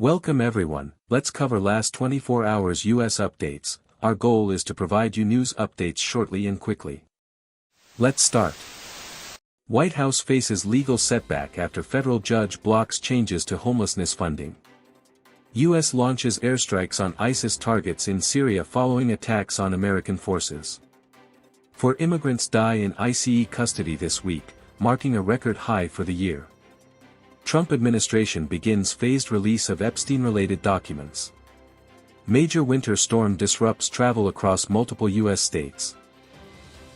Welcome everyone, let's cover last 24 hours US updates. Our goal is to provide you news updates shortly and quickly. Let's start. White House faces legal setback after federal judge blocks changes to homelessness funding. US launches airstrikes on ISIS targets in Syria following attacks on American forces. 4 immigrants die in ICE custody this week, marking a record high for the year. Trump administration begins phased release of Epstein-related documents. Major winter storm disrupts travel across multiple U.S. states.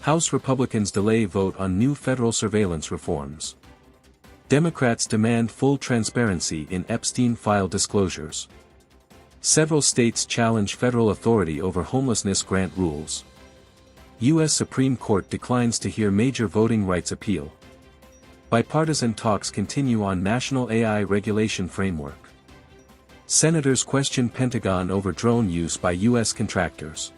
House Republicans delay vote on new federal surveillance reforms. Democrats demand full transparency in Epstein file disclosures. Several states challenge federal authority over homelessness grant rules. U.S. Supreme Court declines to hear major voting rights appeal. Bipartisan talks continue on national AI regulation framework. Senators question Pentagon over drone use by U.S. contractors.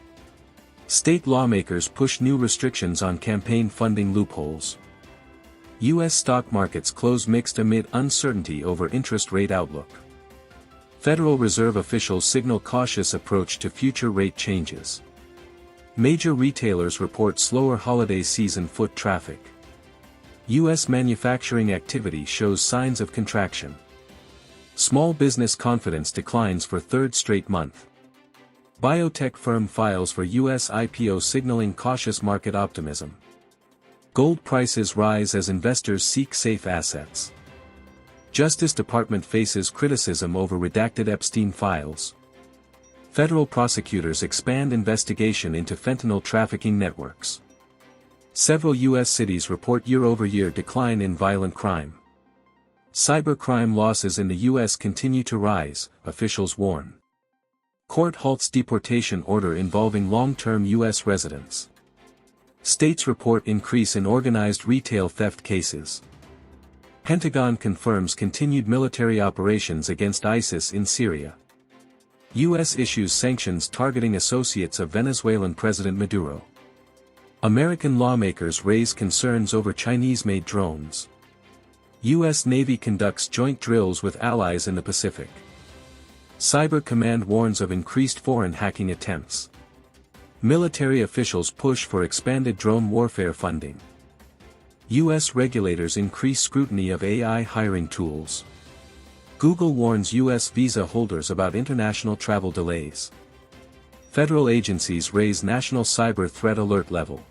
State lawmakers push new restrictions on campaign funding loopholes. U.S. stock markets close mixed amid uncertainty over interest rate outlook. Federal Reserve officials signal cautious approach to future rate changes. Major retailers report slower holiday season foot traffic. U.S. manufacturing activity shows signs of contraction. Small business confidence declines for third straight month. Biotech firm files for U.S. IPO signaling cautious market optimism. Gold prices rise as investors seek safe assets. Justice Department faces criticism over redacted Epstein files. Federal prosecutors expand investigation into fentanyl trafficking networks. Several U.S. cities report year-over-year decline in violent crime. Cybercrime losses in the U.S. continue to rise, officials warn. Court halts deportation order involving long-term U.S. residents. States report increase in organized retail theft cases. Pentagon confirms continued military operations against ISIS in Syria. U.S. issues sanctions targeting associates of Venezuelan President Maduro. American lawmakers raise concerns over Chinese-made drones. U.S. Navy conducts joint drills with allies in the Pacific. Cyber Command warns of increased foreign hacking attempts. Military officials push for expanded drone warfare funding. U.S. regulators increase scrutiny of AI hiring tools. Google warns U.S. visa holders about international travel delays. Federal agencies raise national cyber threat alert level.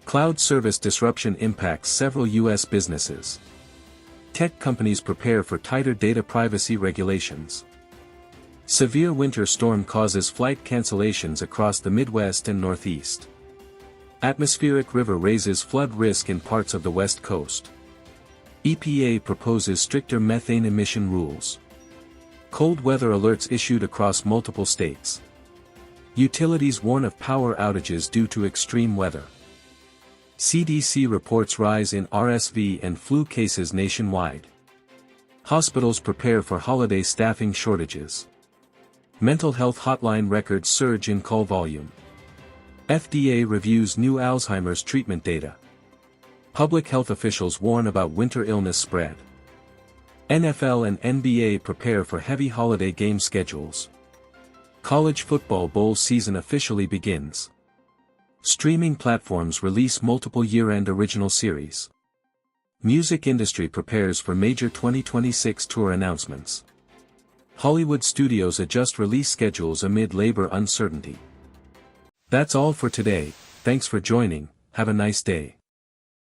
Cloud service disruption impacts several U.S. businesses. Tech companies prepare for tighter data privacy regulations. Severe winter storm causes flight cancellations across the Midwest and Northeast. Atmospheric river raises flood risk in parts of the West Coast. EPA proposes stricter methane emission rules. Cold weather alerts issued across multiple states. Utilities warn of power outages due to extreme weather. CDC reports rise in RSV and flu cases nationwide. Hospitals prepare for holiday staffing shortages. Mental health hotline records surge in call volume. FDA reviews new Alzheimer's treatment data. Public health officials warn about winter illness spread. NFL and NBA prepare for heavy holiday game schedules. College football bowl season officially begins. Streaming platforms release multiple year-end original series. Music industry prepares for major 2026 tour announcements. Hollywood studios adjust release schedules amid labor uncertainty. That's all for today, thanks for joining, have a nice day.